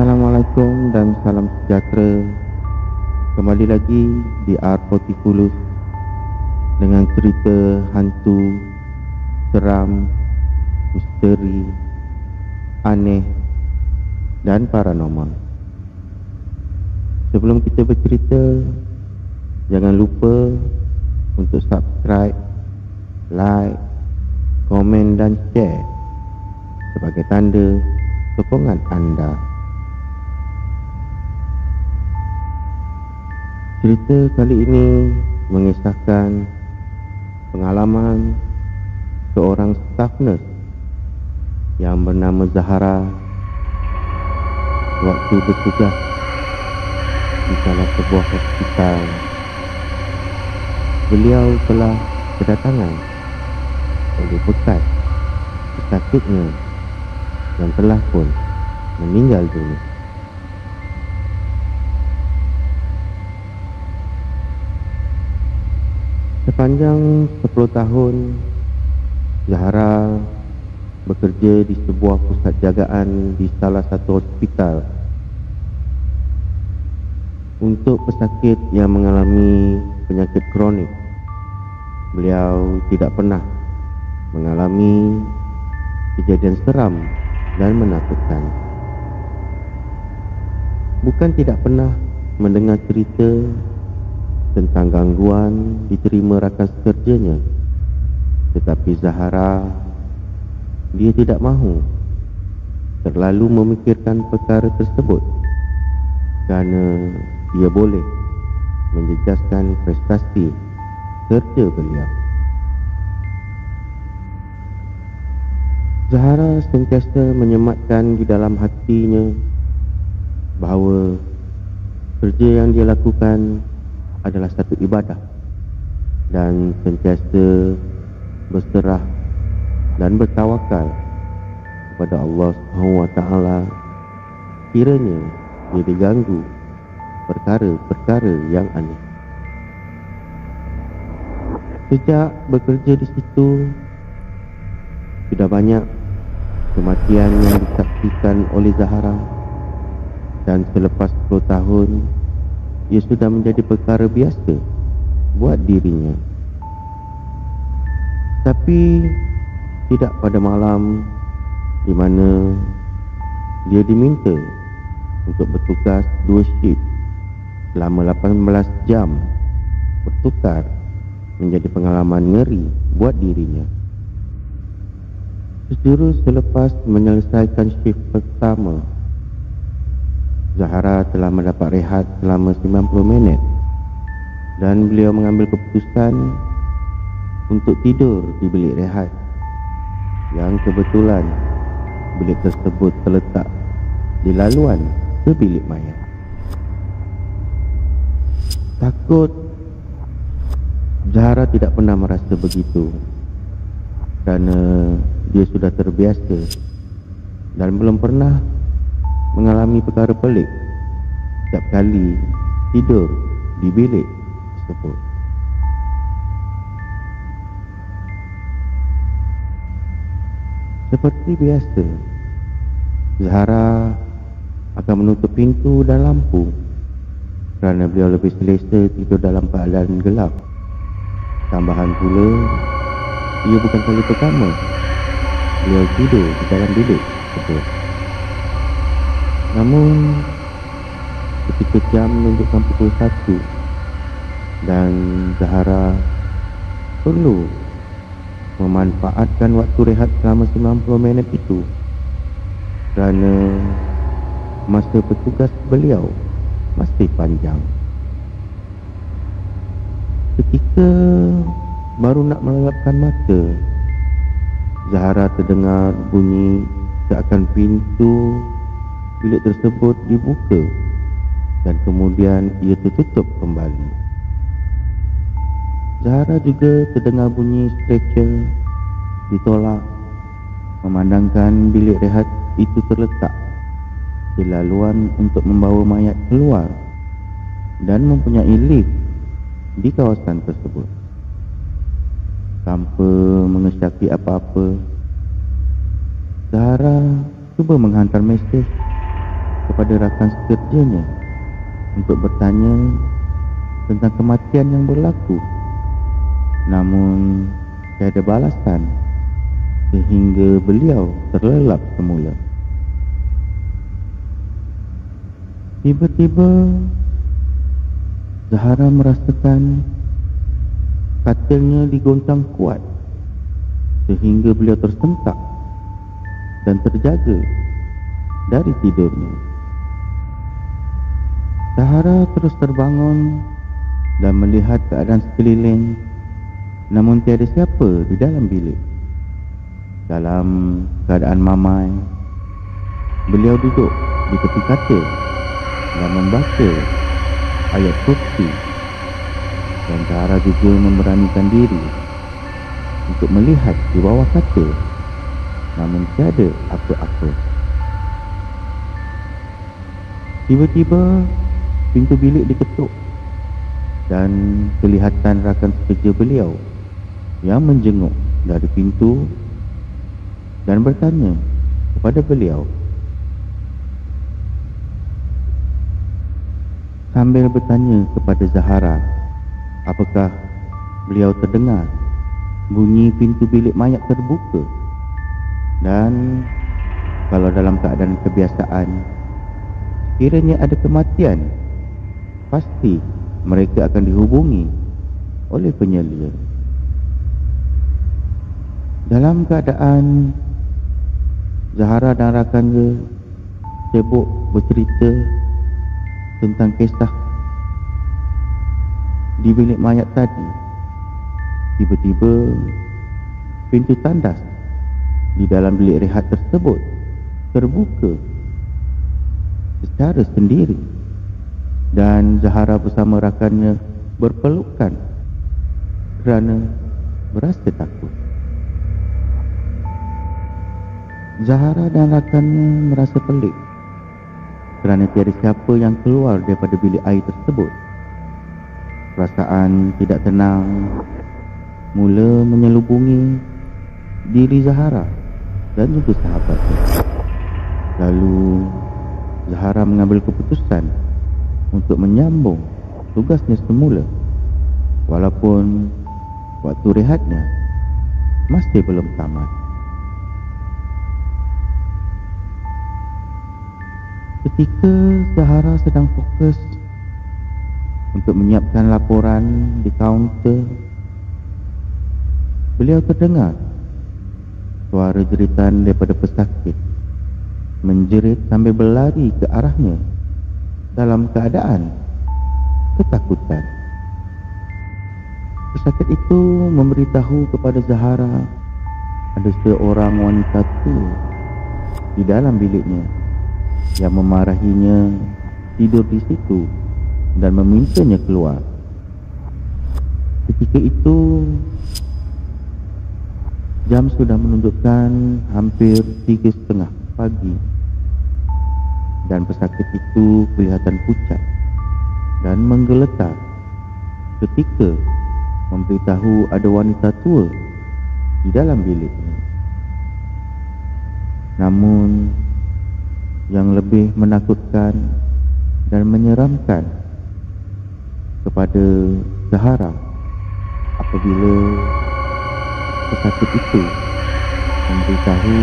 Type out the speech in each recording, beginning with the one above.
Assalamualaikum dan salam sejahtera. Kembali lagi di Arpotifulus dengan cerita hantu, seram, misteri, aneh dan paranormal. Sebelum kita bercerita, jangan lupa untuk subscribe, like, komen dan share sebagai tanda sokongan anda. Cerita kali ini mengisahkan pengalaman seorang staf nurse yang bernama Zahara waktu bertugas di salah sebuah hospital. Beliau telah kedatangan oleh bekas pesakitnya dan telah pun meninggal dunia. Sepanjang 10 tahun, Zahara bekerja di sebuah pusat jagaan di salah satu hospital untuk pesakit yang mengalami penyakit kronik. Beliau tidak pernah mengalami kejadian seram dan menakutkan. Bukan tidak pernah mendengar cerita tentang gangguan diterima rakan sekerjanya, tetapi Zahara, dia tidak mahu terlalu memikirkan perkara tersebut kerana dia boleh menjejaskan prestasi kerja beliau. Zahara sentiasa menyematkan di dalam hatinya bahawa kerja yang dia lakukan adalah satu ibadah, dan sentiasa berserah dan bertawakal kepada Allah SWT kiranya dia diganggu perkara-perkara yang aneh. Sejak bekerja di situ, sudah banyak kematian yang disaksikan oleh Zahara, dan selepas 10 tahun ia sudah menjadi perkara biasa buat dirinya. Tapi tidak pada malam di mana dia diminta untuk bertugas 2 shift selama 18 jam, bertukar menjadi pengalaman ngeri buat dirinya. Sejurus selepas menyelesaikan shift pertama, Zahara telah mendapat rehat selama 90 minit dan beliau mengambil keputusan untuk tidur di bilik rehat yang kebetulan bilik tersebut terletak di laluan ke bilik mayat. Takut, Zahara tidak pernah merasa begitu kerana dia sudah terbiasa dan belum pernah mengalami perkara pelik setiap kali tidur di bilik tersebut. Seperti biasa, Zahara akan menutup pintu dan lampu kerana beliau lebih selesa tidur dalam keadaan gelap. Tambahan pula, ia bukan kali pertama beliau tidur di dalam bilik tersebut. Namun ketika jam menunjukkan pukul 1 dan Zahara perlu memanfaatkan waktu rehat selama 90 minit itu kerana masa bertugas beliau masih panjang. Ketika baru nak melelapkan mata, Zahara terdengar bunyi seakan pintu bilik tersebut dibuka dan kemudian ia tertutup kembali. Zahara juga terdengar bunyi stretcher ditolak, memandangkan bilik rehat itu terletak di laluan untuk membawa mayat keluar dan mempunyai lift di kawasan tersebut. Tanpa mengesyaki apa-apa, Zahara cuba menghantar mesej kepada rakan sekerjanya untuk bertanya tentang kematian yang berlaku. Namun tiada balasan sehingga beliau terlelap semula. Tiba-tiba Zahara merasakan katilnya digoncang kuat sehingga beliau tersentak dan terjaga dari tidurnya. Zahara terus terbangun dan melihat keadaan sekeliling, namun tiada siapa di dalam bilik. Dalam keadaan mamai, beliau duduk di tepi katil dan membaca ayat kursi, dan Zahara juga memberanikan diri untuk melihat di bawah katil, namun tiada apa-apa. Tiba-tiba pintu bilik diketuk dan kelihatan rakan sekerja beliau yang menjenguk dari pintu dan bertanya kepada beliau sambil bertanya kepada Zahara apakah beliau terdengar bunyi pintu bilik mayat terbuka, dan kalau dalam keadaan kebiasaan sekiranya ada kematian, pasti mereka akan dihubungi oleh penyelia. Dalam keadaan Zahara dan rakannya sibuk bercerita tentang kisah di bilik mayat tadi, tiba-tiba pintu tandas di dalam bilik rehat tersebut terbuka secara sendiri, dan Zahara bersama rakannya berpelukan kerana berasa takut. Zahara dan rakannya merasa pelik kerana tiada siapa yang keluar daripada bilik air tersebut. Perasaan tidak tenang mula menyelubungi diri Zahara dan juga sahabatnya. Lalu Zahara mengambil keputusan untuk menyambung tugasnya semula, walaupun waktu rehatnya masih belum tamat. Ketika Zahara sedang fokus untuk menyiapkan laporan di kaunter, beliau terdengar suara jeritan daripada pesakit menjerit sambil berlari ke arahnya dalam keadaan ketakutan. Pesakit itu memberitahu kepada Zahara ada seorang wanita tua di dalam biliknya yang memarahinya tidur di situ dan memintanya keluar. Ketika itu jam sudah menunjukkan hampir 3:30 pagi, dan pesakit itu kelihatan pucat dan menggeletar ketika memberitahu ada wanita tua di dalam biliknya. Namun yang lebih menakutkan dan menyeramkan kepada Zahara apabila pesakit itu memberitahu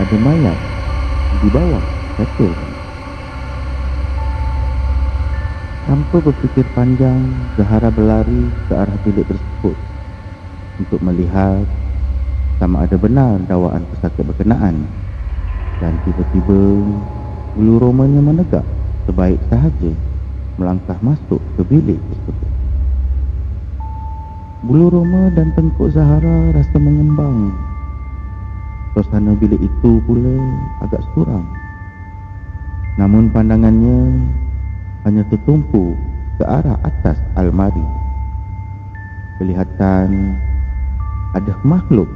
ada mayat di bawah katil. Tanpa berfikir panjang, Zahara berlari ke arah bilik tersebut untuk melihat sama ada benar dakwaan pesakit berkenaan. Dan tiba-tiba bulu romanya menegak sebaik sahaja melangkah masuk ke bilik tersebut. Bulu roma dan tengkuk Zahara rasa mengembang. Suasana bilik itu pula agak suram. Namun pandangannya hanya tertumpu ke arah atas almari. Kelihatan ada makhluk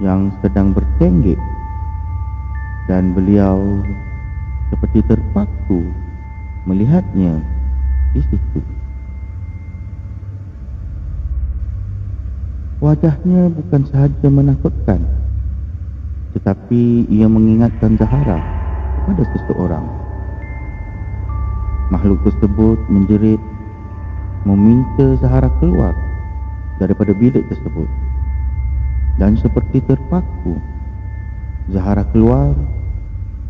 yang sedang bertenggek, dan beliau seperti terpaku melihatnya di situ. Wajahnya bukan sahaja menakutkan, tetapi ia mengingatkan Zahara pada seseorang. Makhluk tersebut menjerit, meminta Zahara keluar daripada bilik tersebut. Dan seperti terpaku, Zahara keluar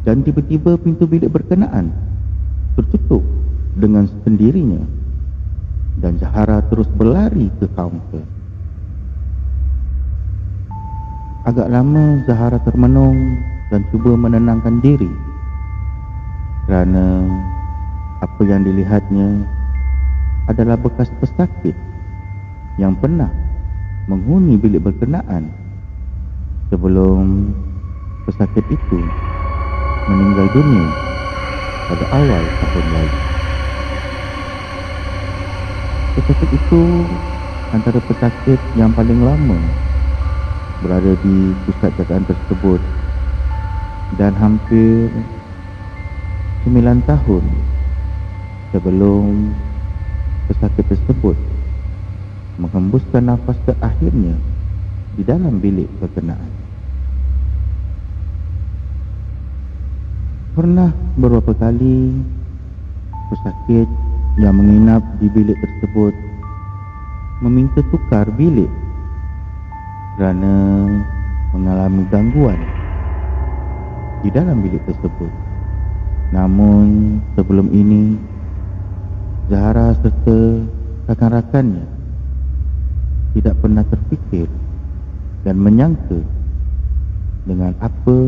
dan tiba-tiba pintu bilik berkenaan tertutup dengan sendirinya dan Zahara terus berlari ke kaunter. Agak lama Zahara termenung dan cuba menenangkan diri kerana apa yang dilihatnya adalah bekas pesakit yang pernah menghuni bilik berkenaan sebelum pesakit itu meninggal dunia pada awal tahun lalu. Pesakit itu antara pesakit yang paling lama berada di pusat jagaan tersebut dan hampir 9 tahun sebelum pesakit tersebut menghembuskan nafas terakhirnya di dalam bilik berkenaan. Pernah beberapa kali pesakit yang menginap di bilik tersebut meminta tukar bilik kerana mengalami gangguan di dalam bilik tersebut. Namun sebelum ini Zahara serta rakan-rakannya tidak pernah terfikir dan menyangka dengan apa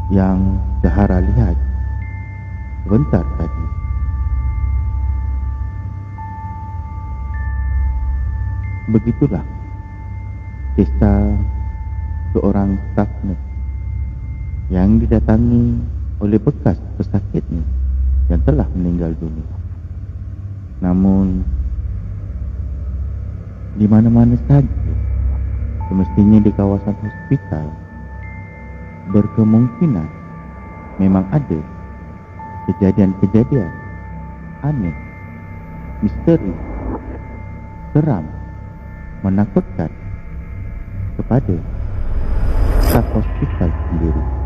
yang Zahara lihat sebentar tadi. Begitulah kisah seorang staf nurse yang didatangi oleh bekas pesakitnya yang telah meninggal dunia. Namun di mana-mana saja, semestinya di kawasan hospital, berkemungkinan memang ada kejadian-kejadian aneh, misteri, seram, menakutkan kepada staf hospital sendiri.